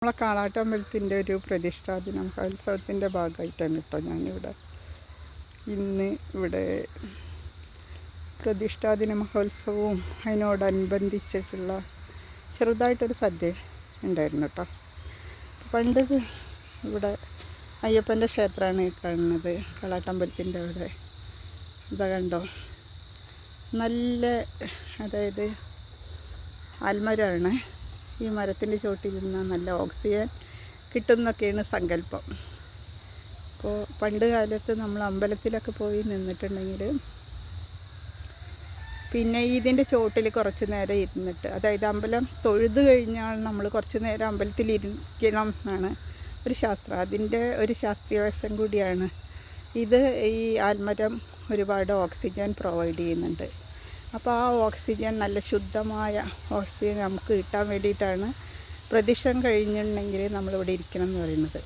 നമ്മളെ കാളാട്ടമ്പലത്തിൻ്റെ ഒരു പ്രതിഷ്ഠാദിന മഹോത്സവത്തിൻ്റെ ഭാഗമായിട്ടാണ് കേട്ടോ ഞാനിവിടെ ഇന്ന് ഇവിടെ പ്രതിഷ്ഠാദിന മഹോത്സവവും അതിനോടനുബന്ധിച്ചിട്ടുള്ള ചെറുതായിട്ടൊരു സദ്യ ഉണ്ടായിരുന്നു കേട്ടോ. പണ്ട് ഇവിടെ അയ്യപ്പൻ്റെ ക്ഷേത്രമാണ് കാണുന്നത്, കാളാട്ടമ്പലത്തിൻ്റെ അവിടെ. ഇതാ കണ്ടോ, നല്ല അതായത് ആൽമരമാണ്. ഈ മരത്തിൻ്റെ ചോട്ടിൽ നിന്ന് നല്ല ഓക്സിജൻ കിട്ടുന്നൊക്കെയാണ് സങ്കല്പം. അപ്പോൾ പണ്ട് കാലത്ത് നമ്മൾ അമ്പലത്തിലൊക്കെ പോയി നിന്നിട്ടുണ്ടെങ്കിൽ പിന്നെ ഇതിൻ്റെ ചോട്ടിൽ കുറച്ച് നേരം ഇരുന്നിട്ട്, അതായത് അമ്പലം തൊഴുത് കഴിഞ്ഞാൽ നമ്മൾ കുറച്ച് നേരം അമ്പലത്തിൽ ഇരിക്കണം എന്നാണ് ഒരു ശാസ്ത്രം. അതിൻ്റെ ഒരു ശാസ്ത്രീയ വശം കൂടിയാണ് ഇത്. ഈ ആൽമരം ഒരുപാട് ഓക്സിജൻ പ്രൊവൈഡ് ചെയ്യുന്നുണ്ട്. അപ്പോൾ ആ ഓക്സിജൻ നല്ല ശുദ്ധമായ ഓക്സിജൻ നമുക്ക് കിട്ടാൻ വേണ്ടിയിട്ടാണ് പ്രദക്ഷിണം കഴിഞ്ഞിട്ടുണ്ടെങ്കിൽ നമ്മളിവിടെ ഇരിക്കണം എന്ന് പറയുന്നത്.